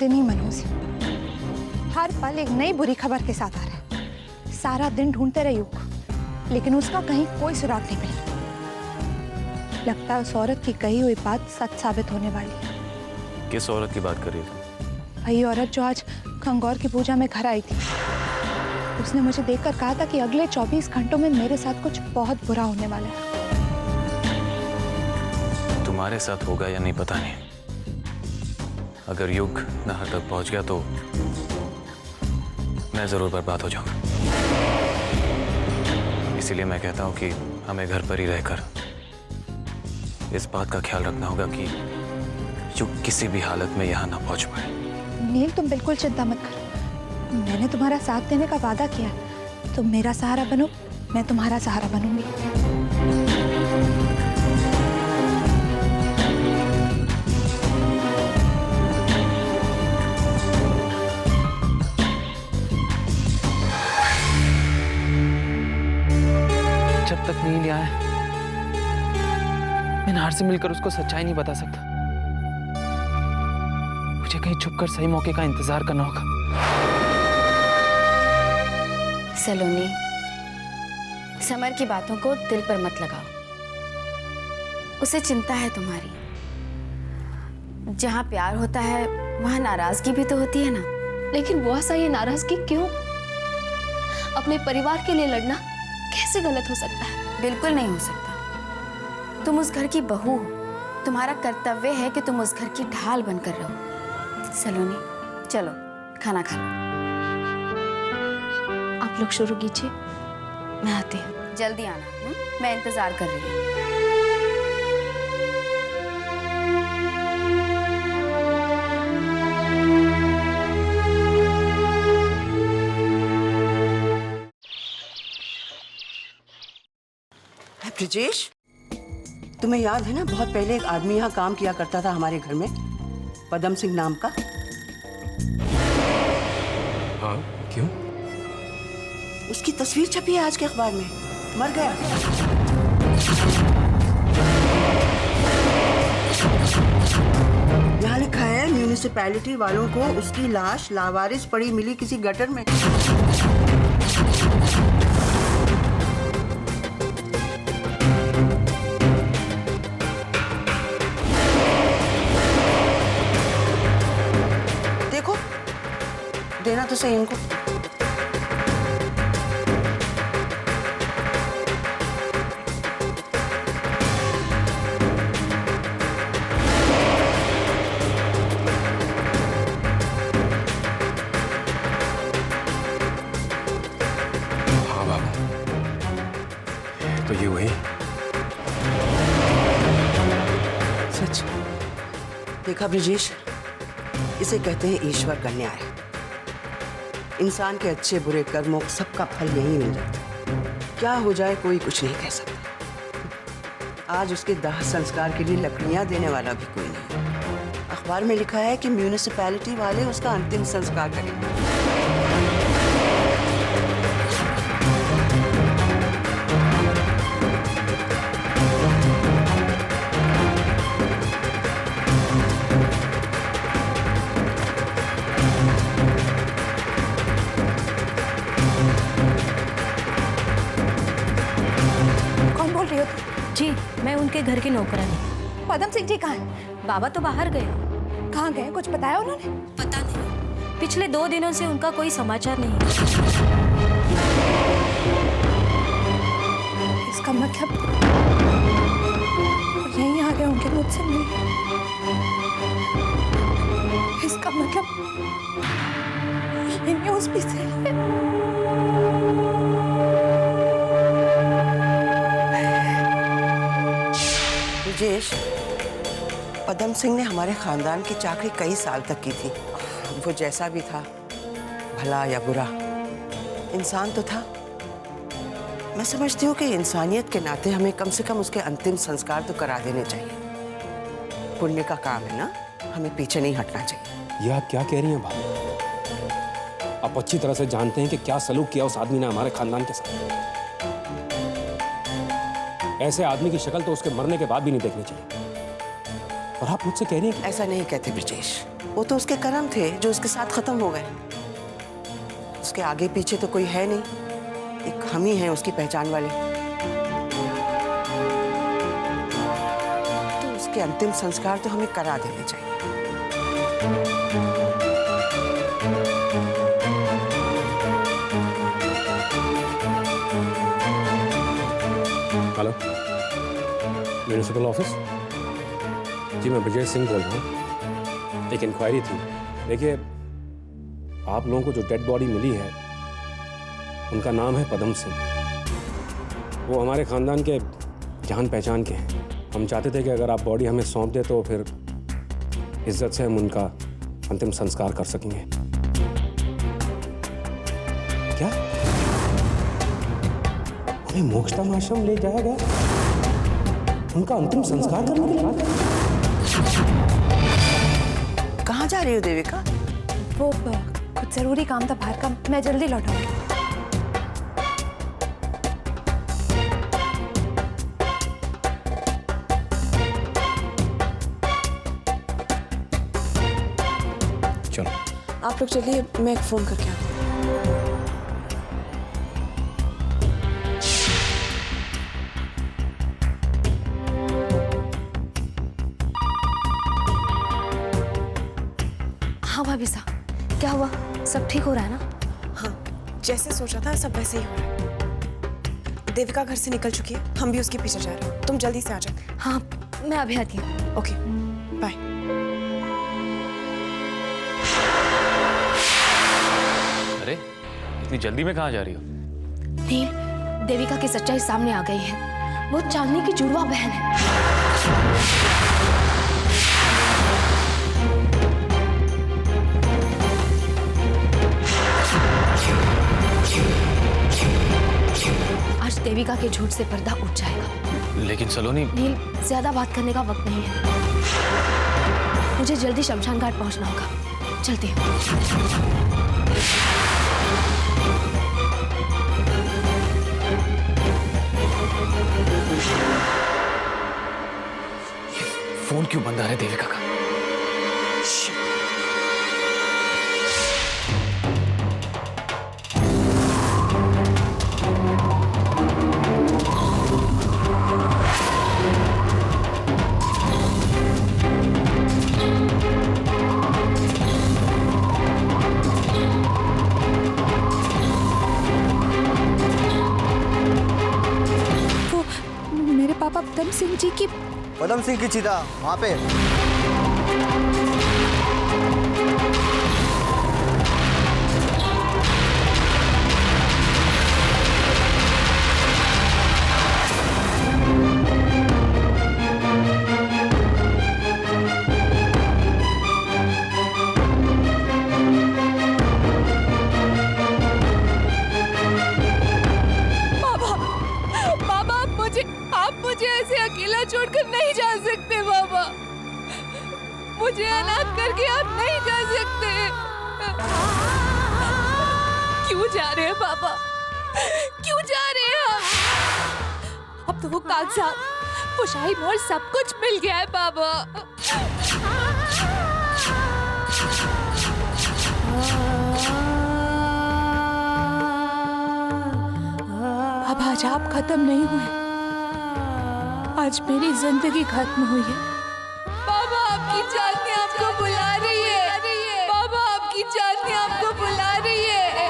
दिन ही मनोज हर पल एक नई बुरी खबर के साथ आ रहा है। सारा दिन ढूंढते रहे युग, लेकिन उसका कहीं कोई सुराग नहीं मिला। लगता है उस औरत की कही हुई बात सच साबित होने वाली है। किस औरत की बात कर रही थी? वही औरत जो आज खंगौर की पूजा में घर आई थी। उसने मुझे देखकर कहा था कि अगले 24 घंटों में मेरे साथ कुछ बहुत बुरा होने वाला है। तुम्हारे साथ होगा या नहीं पता नहीं। अगर युग नहर तक पहुंच गया तो मैं जरूर बर्बाद हो जाऊंगा। इसीलिए मैं कहता हूं कि हमें घर पर ही रहकर इस बात का ख्याल रखना होगा कि युग किसी भी हालत में यहां ना पहुंच पाए। नील, तुम बिल्कुल चिंता मत करो। मैंने तुम्हारा साथ देने का वादा किया। तुम मेरा सहारा बनो, मैं तुम्हारा सहारा बनूंगी। जब तक नील आया मैं नाहर से मिलकर उसको सच्चाई नहीं बता सकता। मुझे कहीं छुपकर सही मौके का इंतजार करना होगा। सलोनी, समर की बातों को दिल पर मत लगाओ। उसे चिंता है तुम्हारी। जहां प्यार होता है वहां नाराजगी भी तो होती है ना। लेकिन वो ऐसा ये नाराजगी क्यों? अपने परिवार के लिए लड़ना कैसे गलत हो सकता है? बिल्कुल नहीं हो सकता। तुम उस घर की बहू हो। तुम्हारा कर्तव्य है कि तुम उस घर की ढाल बनकर रहो। सलोनी, चलो खाना खा लो। आप लोग शुरू कीजिए, मैं आती हूँ। जल्दी आना, मैं इंतजार कर रही हूँ। ब्रिजेश, तुम्हें याद है ना, बहुत पहले एक आदमी यहाँ काम किया करता था हमारे घर में, पदम सिंह नाम का। हाँ, क्यों? उसकी तस्वीर छपी है आज के अखबार में। मर गया। यहाँ लिखा है म्यूनिसिपैलिटी वालों को उसकी लाश लावारिस पड़ी मिली किसी गटर में। देखो, देना तो सही इनको। हाँ बाबू, तो ये वही। सच देखा ब्रिजेश, इसे कहते हैं ईश्वर का न्याय। इंसान के अच्छे बुरे कर्मों सबका फल यही मिल जाता है। क्या हो जाए कोई कुछ नहीं कह सकता। आज उसके दाह संस्कार के लिए लकड़ियां देने वाला भी कोई नहीं। अखबार में लिखा है कि म्यूनिसिपैलिटी वाले उसका अंतिम संस्कार करेंगे। कौन बोल रही हो? जी, मैं उनके घर की नौकरानी। पदम सिंह जी कहाँ हैं? बाबा तो बाहर गए। कहाँ गए, कुछ बताया उन्होंने? पता नहीं, पिछले 2 दिनों से उनका कोई समाचार नहीं है। इसका मतलब वो यहीं आ गए होंगे मुझसे मिलने। इसका मतलब ये न्यूज़ भी सही है। ब्रिजेश, पदम सिंह ने हमारे खानदान की चाकरी कई साल तक की थी। वो जैसा भी था, भला या बुरा, इंसान तो था। मैं समझती हूँ कि इंसानियत के नाते हमें कम से कम उसके अंतिम संस्कार तो करा देने चाहिए। पुण्य का काम है ना, हमें पीछे नहीं हटना चाहिए। ये आप क्या कह रही हैं भाभी? आप अच्छी तरह से जानते हैं कि क्या सलूक किया उस आदमी ने हमारे खानदान के साथ। ऐसे आदमी की शक्ल तो उसके मरने के बाद भी नहीं देखनी चाहिए। और आप मुझसे कह रही हैं कि... ऐसा नहीं कहते ब्रिजेश। वो तो उसके कर्म थे जो उसके साथ खत्म हो गए। उसके आगे पीछे तो कोई है नहीं, एक हम ही हैं उसकी पहचान वाले। तो उसके अंतिम संस्कार तो हमें करा देने चाहिए। Hello, municipal office. जी मैं ब्रजेश सिंह बोल रहा हूँ। एक इंक्वायरी थी। देखिए, आप लोगों को जो डेड बॉडी मिली है उनका नाम है पदम सिंह। वो हमारे खानदान के जान पहचान के हैं। हम चाहते थे कि अगर आप बॉडी हमें सौंप दे तो फिर इज्जत से हम उनका अंतिम संस्कार कर सकेंगे। क्या हमें मोक्षधाम आश्रम ले जाया गया उनका अंतिम संस्कार करने के लिए? कहाँ जा रही हो देविका? वो कुछ जरूरी काम था बाहर का, मैं जल्दी लौटाऊंगी। चलो आप लोग चलिए, मैं एक फोन करके आती हूँ। हाँ भाभी साहब, क्या हुआ? सब ठीक हो रहा है ना? हाँ, जैसे सोचा था सब वैसे ही हो रहा है। देविका घर से निकल चुकी है, हम भी उसके पीछे जा रहे हैं। तुम जल्दी से आ जाओ। हाँ, मैं अभी आती हूँ। Okay, bye. अरे इतनी जल्दी में कहाँ जा रही हो? नील, देविका की सच्चाई सामने आ गई है। वो चांदनी की जुड़वा बहन है। आज देविका के झूठ से पर्दा उठ जाएगा। लेकिन सलोनी, नील, ज्यादा बात करने का वक्त नहीं है। मुझे जल्दी शमशान घाट पहुंचना होगा। चलते हैं। फोन क्यों बंद आ रहा है देविका का? वो मेरे पापा पदम सिंह जी की पदम सिंह की चिता वहाँ पे। मुझे ऐसे अकेला छोड़कर नहीं जा सकते बाबा। मुझे अनाथ करके आप नहीं जा सकते। क्यों जा रहे हैं बाबा? क्यों जा रहे हैं आप? अब तो वो कागजात, वो शाही मोहर सब कुछ मिल गया है बाबा। अब आज आप खत्म नहीं हुए, आज मेरी जिंदगी खत्म हुई है। बाबा आपकी चांदनी आपको बुला रही है। बाबा आपकी चांदनी आपको बुला रही है।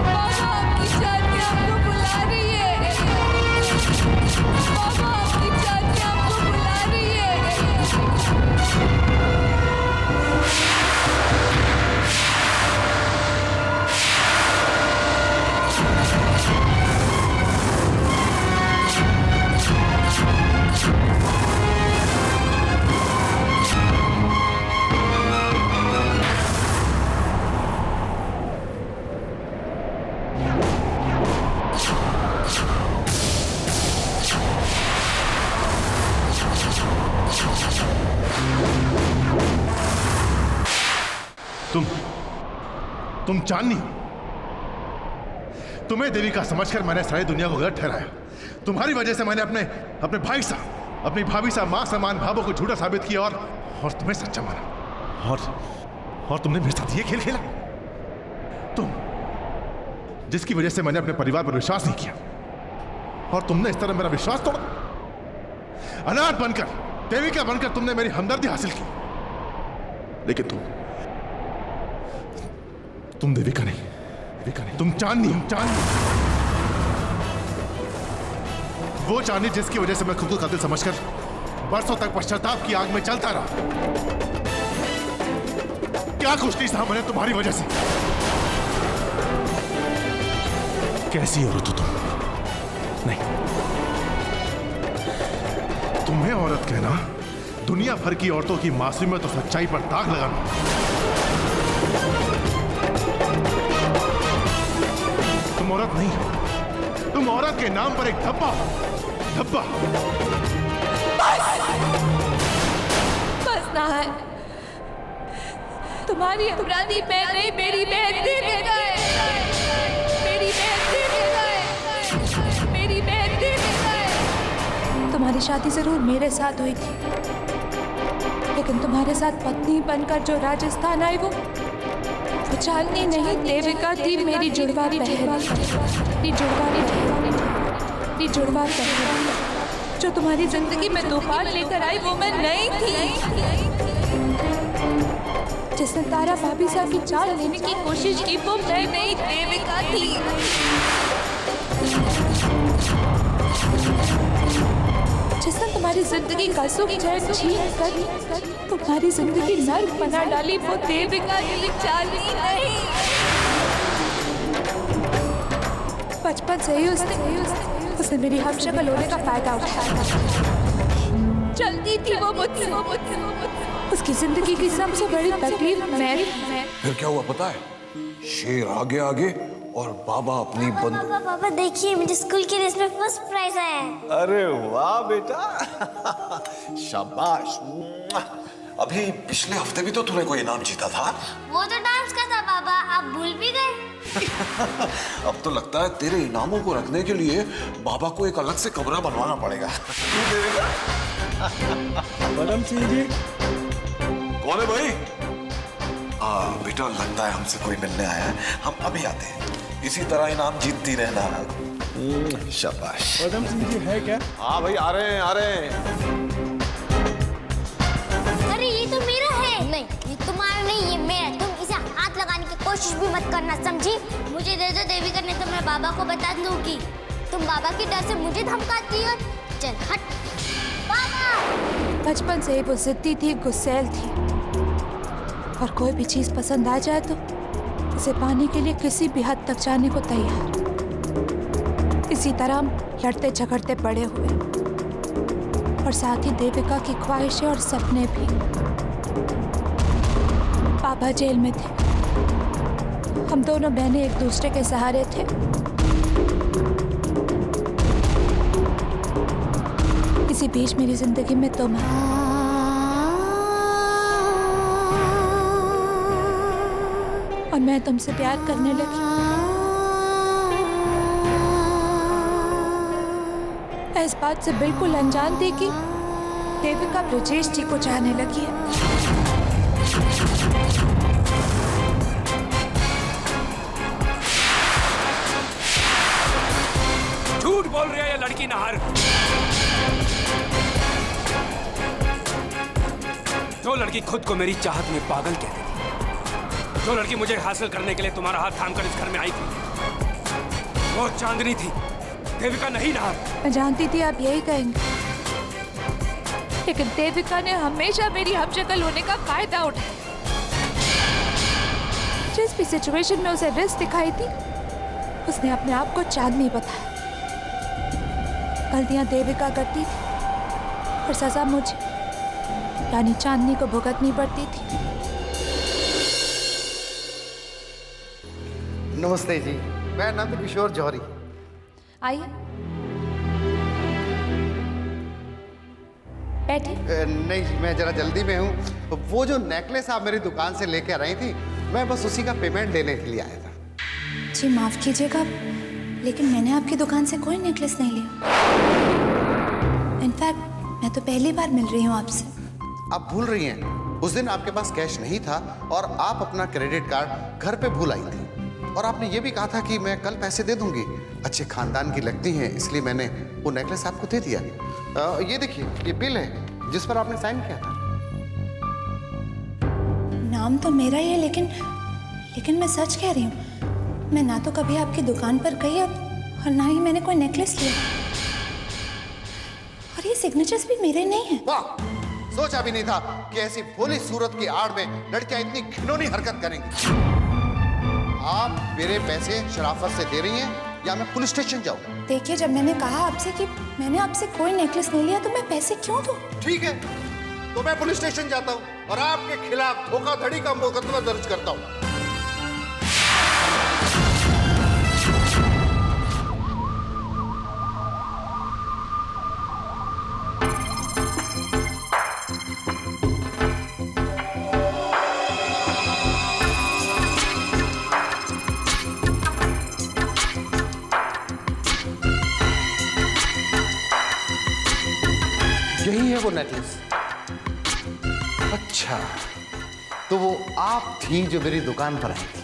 बाबा आपकी चांदनी आपको बुला रही है। बाबा आपकी चांदनी आपको बुला रही है। तुम चांदनी हो। तुम्हें देविका समझकर मैंने सारी दुनिया को गलत ठहराया। तुम्हारी वजह से मैंने अपने भाई साहब, अपनी भाभी साहब, मां समान भावों को झूठा साबित किया और तुम्हें सच्चा माना। और तुमने मेरे साथ ये खेल खेला? तुम जिसकी वजह से मैंने अपने परिवार पर विश्वास नहीं किया, और तुमने इस तरह मेरा विश्वास तोड़ा। अनाथ बनकर, देविका बनकर तुमने मेरी हमदर्दी हासिल की, लेकिन तुम देविका नहीं, तुम चांदनी हो, चांदनी। वो चांदनी जिसकी वजह से मैं खुद को कातिल समझकर बरसों तक पश्चाताप की आग में चलता रहा। क्या कुछ नहीं सहा मैंने तुम्हारी वजह से। कैसी औरत हो तुम? नहीं, तुम्हें औरत कहना दुनिया भर की औरतों की मासूमियत और सच्चाई पर दाग लगाना। तुम औरत नहीं हो, तुम औरत के नाम पर एक धब्बा हो, धब्बा। बस ना है, तुम्हारी अपराधी मैं नहीं, मेरी बहन देविका है, मेरी बहन देविका है, मेरी बहन देविका है। तुम्हारी शादी जरूर मेरे साथ हुई थी, लेकिन तुम्हारे साथ पत्नी बनकर जो राजस्थान आई वो चांदनी नहीं, देविका थी, मेरी जुड़वा बहन, मेरी जुड़वा बहन, मेरी जुड़वा बहन। जो तुम्हारी जिंदगी में तूफान लेकर आई वो मैं नहीं थी। जिसने तारा भाभी साहब की जान लेने की कोशिश की वो मैं नहीं, देविका थी। जिसने तुम्हारी जिंदगी का सुख चैन छीन कर तुम्हारी जिंदगी नर्क बना डाली वो देविका थी, चांदनी नहीं। बचपन से ही उसने मेरी हमशक्ल होने का फायदा उठाया। चलती थी वो मुझसे, उसकी जिंदगी की सबसे बड़ी तकलीफ मैं। फिर क्या हुआ पता है? शेर आगे आगे और बाबा अपनी पापा देखिए, मुझे स्कूल की रेस में फर्स्ट प्राइज आया है। अरे वाह बेटा, शाबाश। अभी पिछले हफ्ते भी तो तूने कोई इनाम जीता था। वो तो डांस का था पापा, आप भूल भी गए। अब तो लगता है तेरे इनामों को रखने के लिए बाबा को एक अलग से कमरा बनवाना पड़ेगा। मैडम सिंह जी। कौन है भाई? बेटा लगता है हमसे कोई मिलने आया है, हम अभी आते हैं। इसी तरह इनाम जीतती रहना। शाबाश। मैडम सिंह जी है क्या? हाँ भाई, आ रहे हैं, आ रहे हैं। अरे ये तो मेरा है। नहीं, ये तुम्हारा नहीं, ये मेरा। तुम इसे हाथ लगाने की कोशिश भी मत करना, समझी? मुझे दे दो देविका, नहीं तो मैं बाबा को बता दूंगी। तुम बाबा की डर से मुझे धमकाती हो। चल हट। बाबा! बचपन से ही वो जिद्दी थी, गुस्सैल थी, और कोई भी चीज पसंद आ जाए तो उसे पाने के लिए किसी भी हद तक जाने को तैयार। इसी तरह हम लड़ते झगड़ते बड़े हुए, और साथ ही देविका की ख्वाहिशें और सपने भी। पापा जेल में थे, हम दोनों बहनें एक दूसरे के सहारे थे। इसी बीच मेरी जिंदगी में तुम है। और मैं तुमसे प्यार करने लगी। मैं इस बात से बिल्कुल अनजान थी कि देविका ब्रजेश जी को चाहने लगी है। झूठ बोल रही है ये लड़की नाहर। जो लड़की खुद को मेरी चाहत में पागल कहती थी, जो लड़की मुझे हासिल करने के लिए तुम्हारा हाथ थामकर इस घर में आई थी, वो चांदनी थी, देविका नहीं नाहर। मैं जानती थी आप यही कहेंगे, लेकिन देविका ने हमेशा मेरी हमशक्ल होने का फायदा उठाया। जिस भी सिचुएशन में उसे रिस्क दिखाई थी, उसने अपने आप को चांदनी बताया। गलतियां देविका करती थी और सजा मुझे यानी चांदनी को भुगतनी पड़ती थी। नमस्ते जी, मैं नंद किशोर जौहरी। आइए बैठे। नहीं जी, मैं जरा जल्दी में हूँ। वो जो नेकलेस आप मेरी दुकान से लेकर आई थी, मैं बस उसी का पेमेंट देने के लिए आया था। जी माफ कीजिएगा, लेकिन मैंने आपकी दुकान से कोई नेकलेस नहीं लिया। इनफैक्ट मैं तो पहली बार मिल रही हूँ आपसे। आप भूल रही हैं, उस दिन आपके पास कैश नहीं था और आप अपना क्रेडिट कार्ड घर पे भूल आई थी और आपने ये भी कहा था कि मैं कल पैसे दे दूंगी। अच्छे खानदान की लगती हैं इसलिए मैंने वो नेकलेस आपको दे दिया। ये देखिए, ये बिल है जिस पर आपने साइन किया था। नाम तो मेरा ही है, लेकिन मैं सच कह रही हूँ। मैं ना तो कभी आपकी दुकान पर गई और ना ही मैंने कोई नेकलेस लिया, और ये सिग्नेचर्स भी मेरे नहीं हैं। वाह, सोचा भी नहीं था कि ऐसी भोली सूरत की आड़ में लड़कियां इतनी घिनौनी हरकत करेंगी। आप मेरे पैसे शराफत से दे रही हैं या मैं पुलिस स्टेशन जाऊं? देखिए, जब मैंने कहा आपसे कि मैंने आपसे कोई नेकलेस नहीं लिया तो मैं पैसे क्यों दूं? ठीक है, तो मैं पुलिस स्टेशन जाता हूं और आपके खिलाफ धोखाधड़ी का मुकदमा दर्ज करता हूं। यही है वो नेकलेस? अच्छा, तो वो आप थी जो मेरी दुकान पर आई थी।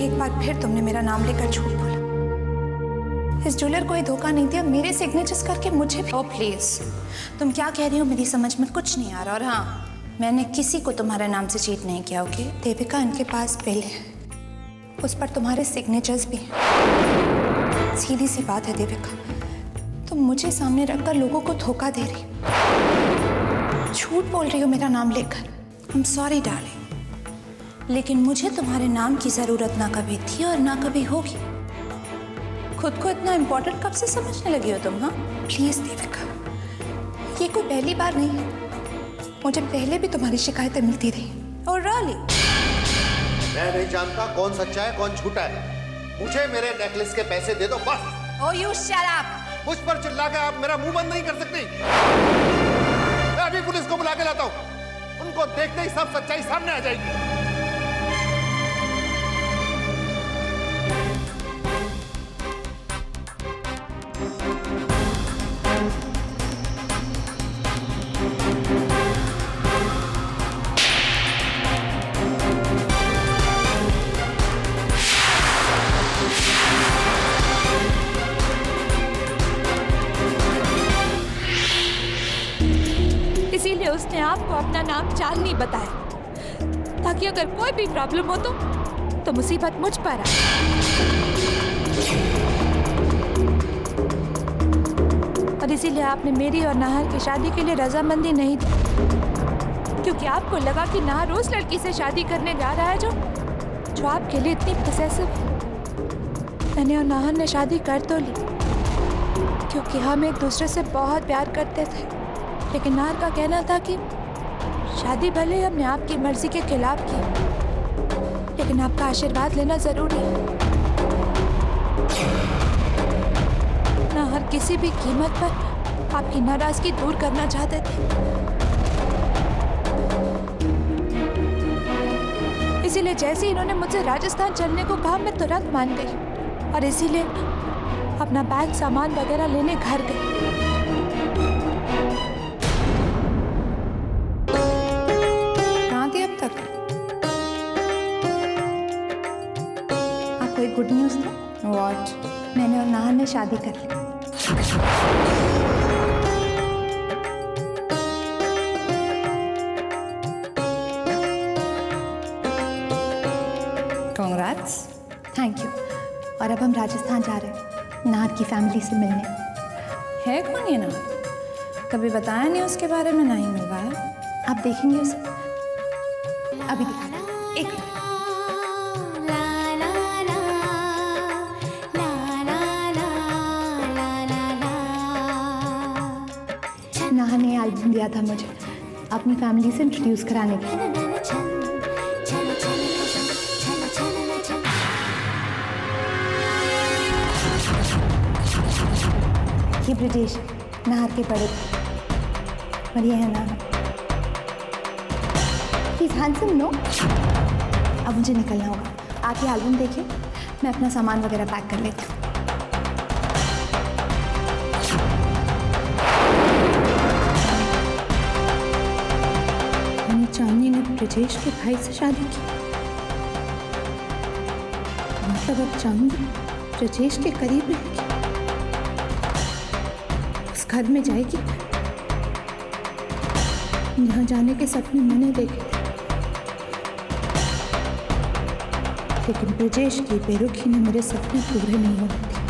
एक बार फिर तुमने मेरा नाम लेकर झूठ बोला। इस ज्वेलर को ही धोखा नहीं दिया, मेरे सिग्नेचर्स करके मुझे। ओ प्लीज, तुम क्या कह रही हो मेरी समझ में कुछ नहीं आ रहा। और हाँ, मैंने किसी को तुम्हारे नाम से चीट नहीं किया। ओके देविका, इनके पास बिल है, उस पर तुम्हारे सिग्नेचर्स भी हैं। सीधी सी बात है देविका, तुम मुझे सामने रखकर लोगों को धोखा दे रही हो, झूठ बोल रही हो मेरा नाम लेकर। आई एम सॉरी डार्लिंग, लेकिन मुझे तुम्हारे नाम की जरूरत ना कभी थी और ना कभी होगी। खुद को इतना इम्पोर्टेंट कब से समझने लगी हो तुम? हाँ प्लीज देविका, ये कोई पहली बार नहीं है, मुझे पहले भी तुम्हारी शिकायतें मिलती रही। और राली, मैं नहीं जानता कौन सच्चा है कौन झूठा है, मुझे मेरे नेकलेस के पैसे दे दो बस। Oh, you shut up! मुझ पर चिल्ला के आप मेरा मुंह बंद नहीं कर सकती। मैं अभी पुलिस को बुला के लाता हूं, उनको देखते ही सब सच्चाई सामने आ जाएगी। इसीलिए उसने आपको अपना नाम चांदनी बताया, ताकि अगर कोई भी प्रॉब्लम हो तो मुसीबत मुझ पर आए। और इसीलिए आपने मेरी और नाहर की शादी के लिए रजामंदी नहीं दी, क्योंकि आपको लगा कि नाहर उस लड़की से शादी करने जा रहा है जो आपके लिए इतनी पॉसेसिव है। मैंने और नाहर ने शादी कर तो ली, क्योंकि हम एक दूसरे से बहुत प्यार करते थे, लेकिन नाहर का कहना था कि शादी भले हमने आपकी मर्जी के खिलाफ की, लेकिन आपका आशीर्वाद लेना जरूरी है। नाहर किसी भी कीमत पर आपकी नाराजगी दूर करना चाहते थे, इसीलिए जैसे ही इन्होंने मुझसे राजस्थान चलने को कहा, मैं तुरंत मान गई और इसीलिए अपना बैग सामान वगैरह लेने घर गई। आपको एक गुड न्यूज़ था। व्हाट? मैंने और नाहर ने शादी कर ली। Congrats, thank you. और अब हम राजस्थान जा रहे हैं नाहर की फैमिली से मिलने। है कौन ये नाहर? कभी बताया नहीं उसके बारे में, ना ही मिलवाया। आप देखेंगे उसे, अभी दिखा दो। एक नाहर ने एल्बम दिया था मुझे अपनी फैमिली से इंट्रोड्यूस कराने के लिए। ये ब्रिटिश नाहर के बड़े और ये है नाहर। Please handsome no. अब मुझे निकलना होगा। आप ये एल्बम देखिए, मैं अपना सामान वगैरह पैक कर लेती हूँ। ब्रजेश के भाई से शादी की। मतलब अब चांदी ब्रजेश के करीब रहेगी, उस घर में जाएगी। यहाँ जाने के सपने मैंने देखे थे, लेकिन ब्रजेश की बेरुखी ने मेरे सपने पूरे नहीं होने दिए।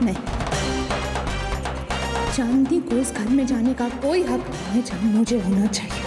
नहीं, चांदी को इस घर में जाने का कोई हक नहीं है जहाँ मुझे होना चाहिए।